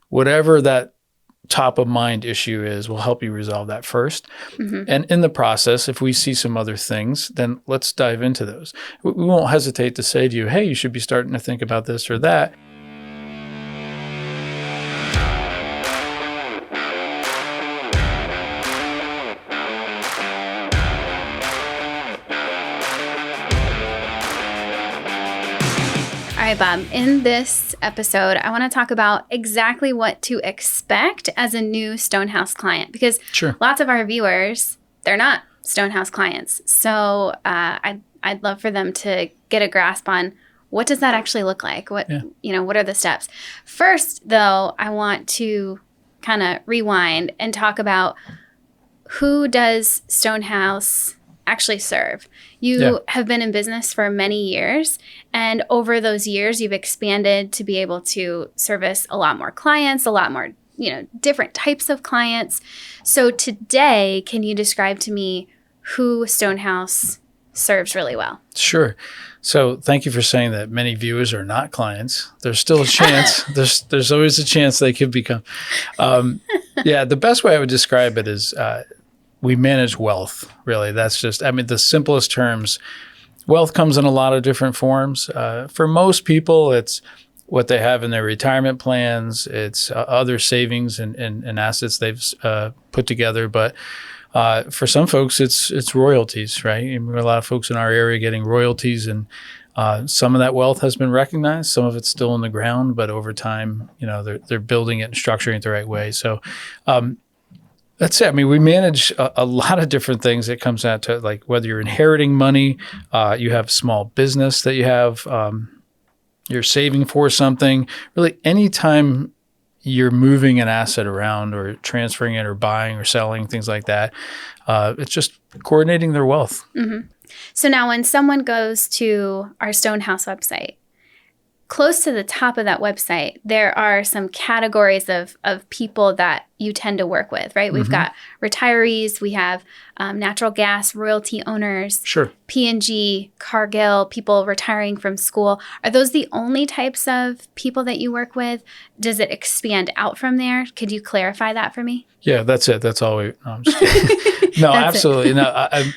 whatever that top of mind issue is, we'll help you resolve that first. And in the process, if we see some other things, then let's dive into those. We won't hesitate to say to you, hey, you should be starting to think about this or that. All right, Bob, in this episode, I want to talk about exactly what to expect as a new Stonehouse client, because lots of our viewers, they're not Stonehouse clients. So I'd love for them to get a grasp on what does that actually look like? What are the steps? First, though, I want to kind of rewind and talk about who does Stonehouse actually serve. You have been in business for many years, and over those years, you've expanded to be able to service a lot more clients, a lot more, different types of clients. So today, can you describe to me who Stonehouse serves really well? Sure. So thank you for saying that many viewers are not clients. There's still a chance. There's always a chance they could become. The best way I would describe it is we manage wealth, really. That's just, the simplest terms. Wealth comes in a lot of different forms. For most people, it's what they have in their retirement plans. It's other savings and assets they've put together. But for some folks, it's royalties, right? A lot of folks in our area getting royalties, and some of that wealth has been recognized. Some of it's still in the ground, but over time, they're building it and structuring it the right way. So that's it. We manage a lot of different things. It comes out to like whether you're inheriting money, you have a small business that you have, you're saving for something. Really, anytime you're moving an asset around or transferring it or buying or selling, things like that, it's just coordinating their wealth. So now when someone goes to our Stonehouse website, close to the top of that website, there are some categories of people that you tend to work with, right? We've got retirees, we have natural gas royalty owners, P&G, Cargill, people retiring from school. Are those the only types of people that you work with? Does it expand out from there? Could you clarify that for me? Yeah, that's it. That's all we. No, I'm just kidding. No, absolutely. No,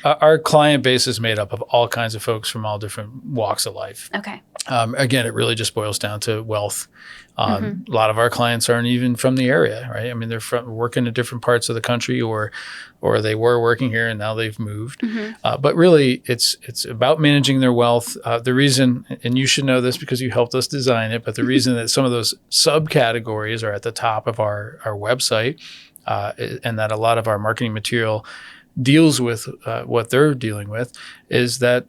our client base is made up of all kinds of folks from all different walks of life. Okay. Again, it really just boils down to wealth. A lot of our clients aren't even from the area, right? They're working in different parts of the country, or they were working here and now they've moved. But really, it's about managing their wealth. The reason, and you should know this because you helped us design it, but the reason that some of those subcategories are at the top of our website, and that a lot of our marketing material deals with what they're dealing with, is that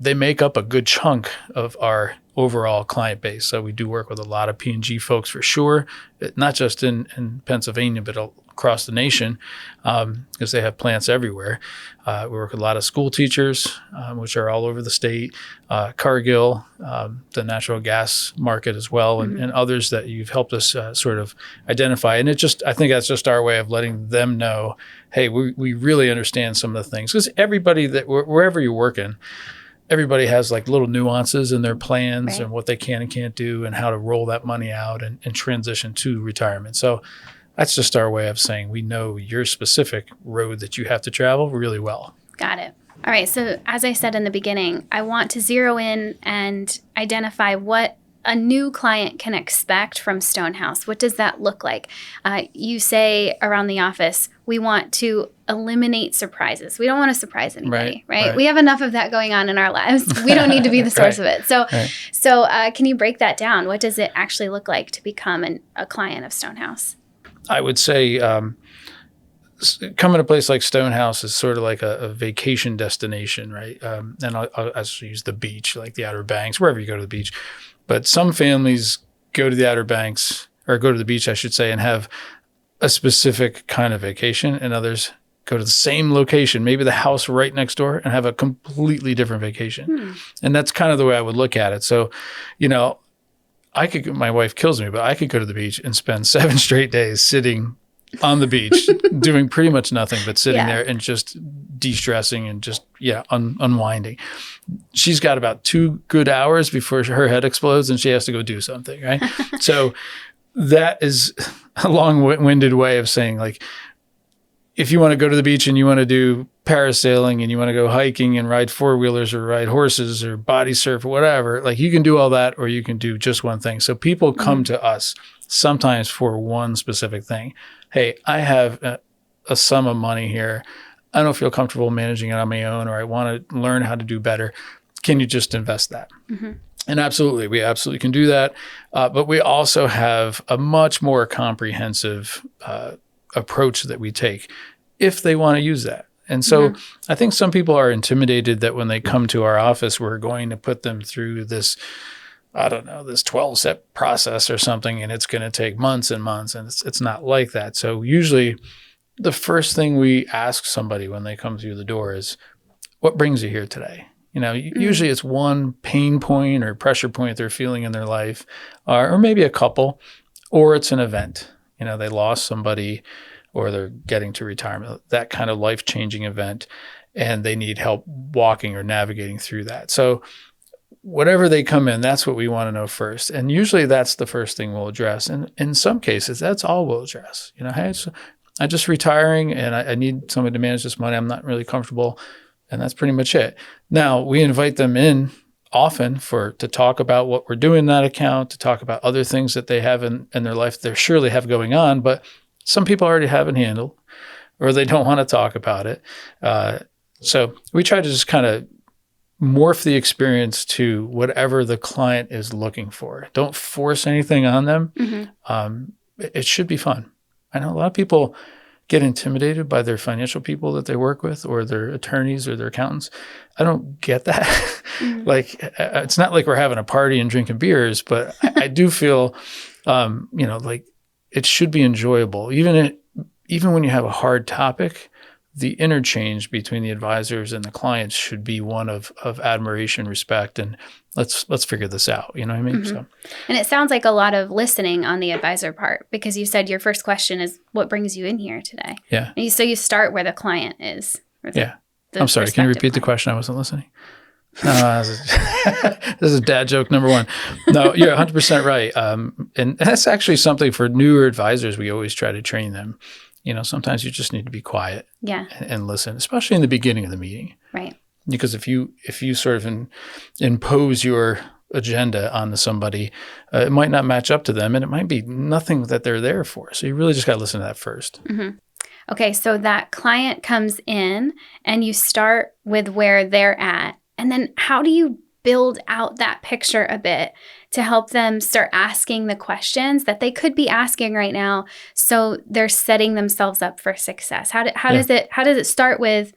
they make up a good chunk of our overall client base. So we do work with a lot of P&G folks for sure, not just in Pennsylvania, but across the nation, because they have plants everywhere. We work with a lot of school teachers, which are all over the state, Cargill, the natural gas market as well, and others that you've helped us sort of identify. And I think that's just our way of letting them know, hey, we really understand some of the things. Because everybody wherever you're working, everybody has like little nuances in their plans and what they can and can't do and how to roll that money out and transition to retirement. So that's just our way of saying we know your specific road that you have to travel really well. Got it. All right. So as I said in the beginning, I want to zero in and identify what a new client can expect from Stonehouse. What does that look like? You say around the office, we want to eliminate surprises. We don't want to surprise anybody, right? We have enough of that going on in our lives. We don't need to be the source of it. So can you break that down? What does it actually look like to become a client of Stonehouse? I would say coming to a place like Stonehouse is sort of like a vacation destination, right? And I'll use the beach, like the Outer Banks, wherever you go to the beach. But some families go to the Outer Banks, or go to the beach, I should say, and have a specific kind of vacation, and others go to the same location, maybe the house right next door, and have a completely different vacation. And that's kind of the way I would look at it. So, my wife kills me, but I could go to the beach and spend 7 straight days sitting on the beach, doing pretty much nothing but sitting there and just de-stressing and just, unwinding. She's got about 2 good hours before her head explodes and she has to go do something, right? So that is a long-winded way of saying, like, if you want to go to the beach and you want to do parasailing and you want to go hiking and ride four-wheelers or ride horses or body surf or whatever, like, you can do all that, or you can do just one thing. So people come to us sometimes for one specific thing. Hey, I have a sum of money here. I don't feel comfortable managing it on my own, or I want to learn how to do better. Can you just invest that? And absolutely, we absolutely can do that. But we also have a much more comprehensive approach that we take if they want to use that. And so I think some people are intimidated that when they come to our office, we're going to put them through this, I don't know, this 12-step process or something, and it's going to take months and months. And it's not like that. So usually the first thing we ask somebody when they come through the door is, what brings you here today? Usually it's one pain point or pressure point they're feeling in their life, or maybe a couple, or it's an event. They lost somebody, or they're getting to retirement, that kind of life-changing event, and they need help walking or navigating through that. So whatever they come in, that's what we want to know first. And usually that's the first thing we'll address. And in some cases, that's all we'll address. Hey, I'm just retiring and I need somebody to manage this money. I'm not really comfortable. And that's pretty much it. Now, we invite them in often to talk about what we're doing in that account, to talk about other things that they have in their life they surely have going on, but some people already have it handled, or they don't want to talk about it. So we try to just kind of morph the experience to whatever the client is looking for. Don't force anything on them. It should be fun. I know a lot of people get intimidated by their financial people that they work with, or their attorneys or their accountants. I don't get that. Like, it's not like we're having a party and drinking beers, but I do feel, like, it should be enjoyable. Even when you have a hard topic, the interchange between the advisors and the clients should be one of admiration, respect, and let's figure this out. You know what I mean? So, and it sounds like a lot of listening on the advisor part, because you said your first question is, what brings you in here today? Yeah. And so you start where the client is. I'm sorry. Can you repeat the question? I wasn't listening. No, this is dad joke number one. No, you're 100% right. And that's actually something for newer advisors. We always try to train them. Sometimes you just need to be quiet and listen, especially in the beginning of the meeting. Right. Because if you sort of impose your agenda onto somebody, it might not match up to them, and it might be nothing that they're there for. So you really just got to listen to that first. Okay, so that client comes in and you start with where they're at. And then how do you build out that picture a bit to help them start asking the questions that they could be asking right now, so they're setting themselves up for success? How does it start with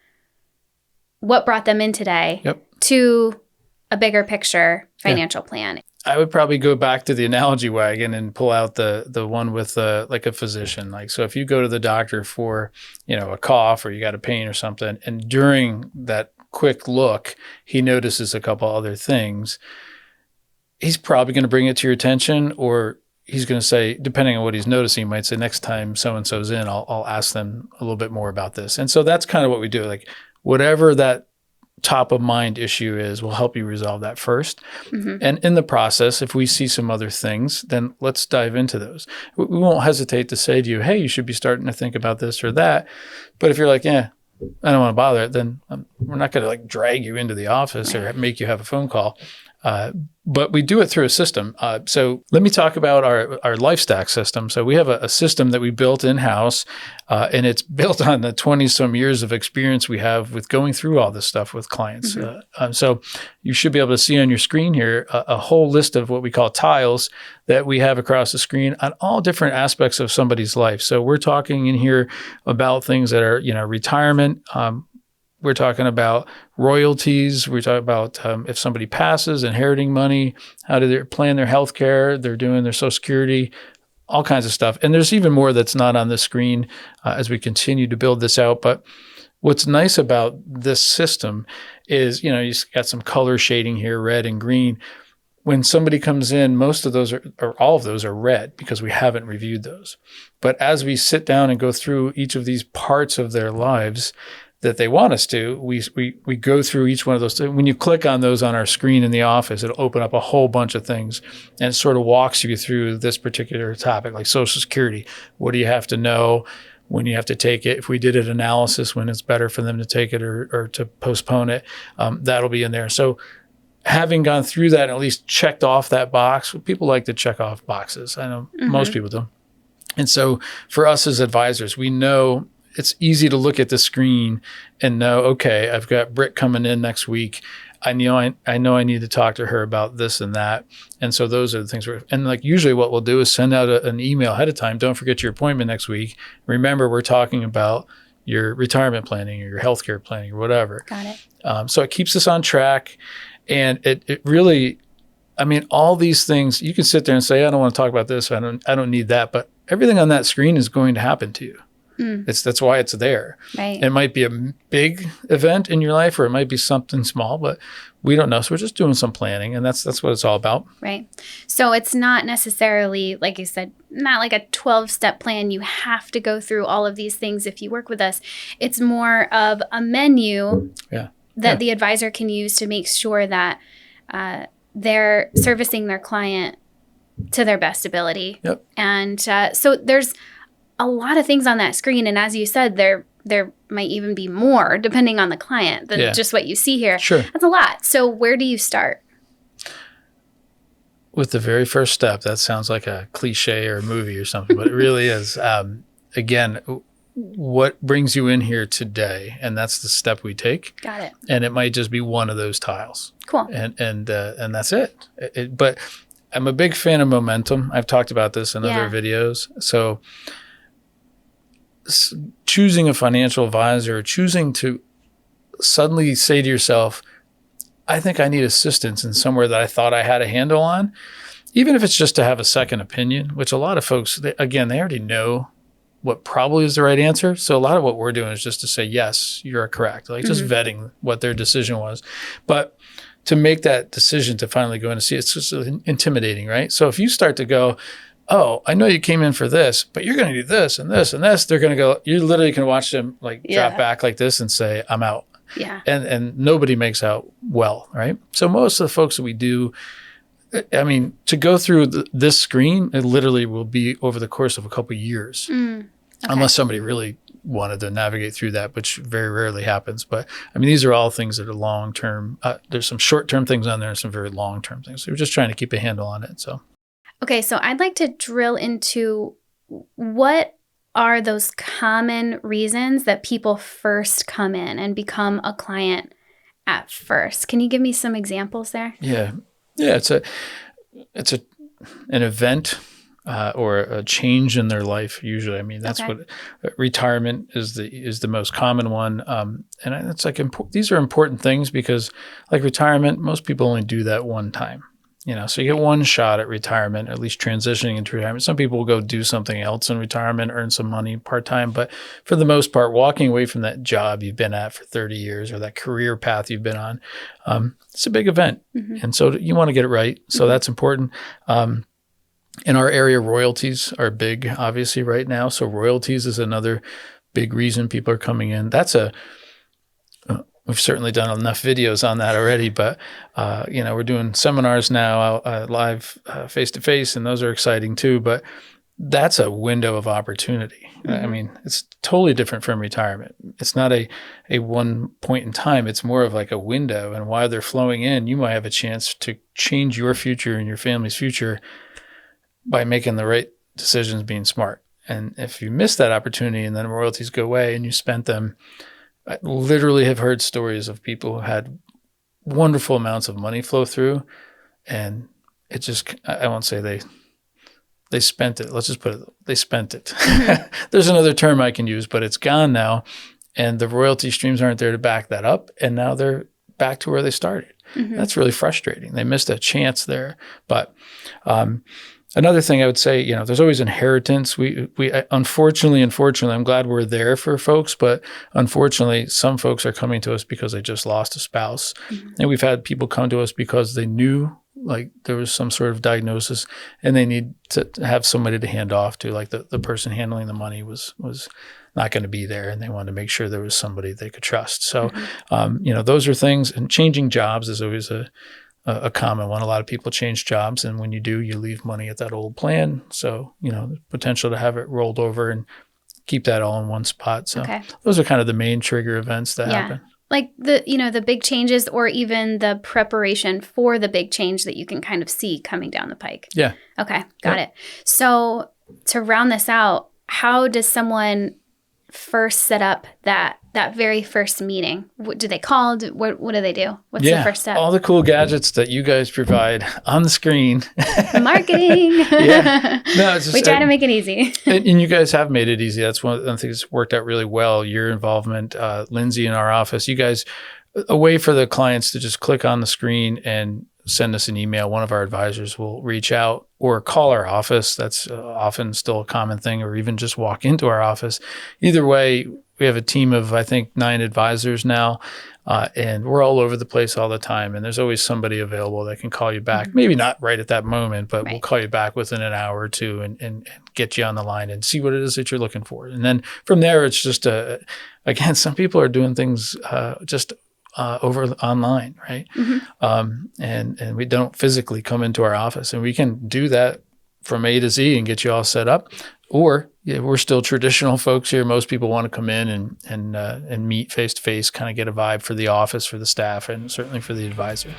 what brought them in today to a bigger picture financial plan? I would probably go back to the analogy wagon and pull out the one with like a physician. Like, so if you go to the doctor for, a cough, or you got a pain or something, and during that quick look, he notices a couple other things, he's probably going to bring it to your attention, or he's going to say, depending on what he's noticing, he might say, next time so-and-so's in, I'll ask them a little bit more about this. And so that's kind of what we do. Like, whatever that top of mind issue is, we'll help you resolve that first. And in the process, if we see some other things, then let's dive into those. We won't hesitate to say to you, hey, you should be starting to think about this or that. But if you're like, I don't want to bother it, then we're not going to like drag you into the office or make you have a phone call. But we do it through a system. So let me talk about our LifeStack system. So we have a system that we built in-house, and it's built on the 20-some years of experience we have with going through all this stuff with clients. So you should be able to see on your screen here a whole list of what we call tiles that we have across the screen on all different aspects of somebody's life. So we're talking in here about things that are, retirement. We're talking about royalties. We're talking about if somebody passes, inheriting money, how do they plan their health care, they're doing their Social Security, all kinds of stuff. And there's even more that's not on the screen as we continue to build this out. But what's nice about this system is, you got some color shading here, red and green. When somebody comes in, most of those or all of those are red because we haven't reviewed those. But as we sit down and go through each of these parts of their lives, that they want us to, we go through each one of those. When you click on those on our screen in the office, it'll open up a whole bunch of things, and it sort of walks you through this particular topic, like Social Security. What do you have to know when you have to take it? If we did an analysis, when it's better for them to take it or to postpone it, that'll be in there. So having gone through that and at least checked off that box, people like to check off boxes. I know most people do. And so for us as advisors, we know it's easy to look at the screen and know, okay, I've got Britt coming in next week. I know I need to talk to her about this and that. And so those are the things and like usually what we'll do is send out an email ahead of time. Don't forget your appointment next week. Remember, we're talking about your retirement planning or your healthcare planning or whatever. Got it. So it keeps us on track. And it really, I mean, all these things, you can sit there and say, I don't want to talk about this. I don't need that. But everything on that screen is going to happen to you. That's why it's there. Right. It might be a big event in your life, or it might be something small, but we don't know. So we're just doing some planning, and that's what it's all about. Right. So it's not necessarily, like you said, not like a 12-step plan. You have to go through all of these things if you work with us. It's more of a menu that the advisor can use to make sure that they're servicing their client to their best ability. Yep. And so there's a lot of things on that screen. And as you said, there might even be more depending on the client than just what you see here. Sure. That's a lot. So where do you start? With the very first step. That sounds like a cliche or a movie or something, but it really is. Again, what brings you in here today? And that's the step we take. Got it. And it might just be one of those tiles. Cool. And that's it. But I'm a big fan of momentum. I've talked about this in other videos. So choosing a financial advisor, choosing to suddenly say to yourself, I think I need assistance in somewhere that I thought I had a handle on, even if it's just to have a second opinion, which a lot of folks, they already know what probably is the right answer. So a lot of what we're doing is just to say, yes, you're correct, like just vetting what their decision was. But to make that decision to finally go in and see, it's just intimidating, right? So if you start to go, oh, I know you came in for this, but you're going to do this and this and this. They're going to go, you literally can watch them like drop back like this and say, I'm out. Yeah. And nobody makes out well, right? So most of the folks that we do, I mean, to go through this screen, it literally will be over the course of a couple of years, unless somebody really wanted to navigate through that, which very rarely happens. But I mean, these are all things that are long-term. There's some short-term things on there and some very long-term things. So we're just trying to keep a handle on it. So. Okay, so I'd like to drill into what are those common reasons that people first come in and become a client at first. Can you give me some examples there? Yeah. It's an event or a change in their life. Usually, I mean, that's what retirement is the most common one. And it's like these are important things because, like retirement, most people only do that one time. So you get one shot at retirement, at least transitioning into retirement. Some people will go do something else in retirement, earn some money part-time. But for the most part, walking away from that job you've been at for 30 years or that career path you've been on, it's a big event. And so you want to get it right. So that's important. In our area, royalties are big, obviously, right now. So royalties is another big reason people are coming in. We've certainly done enough videos on that already, but we're doing seminars now live face-to-face, and those are exciting too. But that's a window of opportunity. I mean, it's totally different from retirement. It's not a one point in time. It's more of like a window, and while they're flowing in, you might have a chance to change your future and your family's future by making the right decisions, being smart. And if you miss that opportunity and then royalties go away and you spent them, I literally have heard stories of people who had wonderful amounts of money flow through, and it just, I won't say they spent it. Let's just put it, they spent it. There's another term I can use, but it's gone now, and the royalty streams aren't there to back that up, and now they're back to where they started. That's really frustrating. They missed a chance there. But another thing I would say, there's always inheritance. We unfortunately, I'm glad we're there for folks, but unfortunately, some folks are coming to us because they just lost a spouse. And we've had people come to us because they knew like there was some sort of diagnosis and they need to have somebody to hand off to, like the person handling the money was not going to be there, and they wanted to make sure there was somebody they could trust. So, those are things. And changing jobs is always a common one. A lot of people change jobs, and when you do, you leave money at that old plan. So, the potential to have it rolled over and keep that all in one spot. So those are kind of the main trigger events that happen. Like the big changes, or even the preparation for the big change that you can kind of see coming down the pike. Yeah. Okay. Got it. So to round this out, how does someone first set up that very first meeting? What do they call? What do they do? What's the first step? All the cool gadgets that you guys provide on the screen. Marketing. No, it's just, we try to make it easy. and you guys have made it easy. That's one of the things that's worked out really well. Your involvement, Lindsay in our office, you guys, a way for the clients to just click on the screen and send us an email. One of our advisors will reach out or call our office. That's often still a common thing, or even just walk into our office. Either way, we have a team of, I think, 9 advisors now, and we're all over the place all the time. And there's always somebody available that can call you back. Maybe not right at that moment, but we'll call you back within an hour or two and get you on the line and see what it is that you're looking for. And then from there, it's just, again, some people are doing things just over online, right? And we don't physically come into our office, and we can do that from A to Z and get you all set up. Or we're still traditional folks here. Most people want to come in and meet face to face, kind of get a vibe for the office, for the staff, and certainly for the advisor.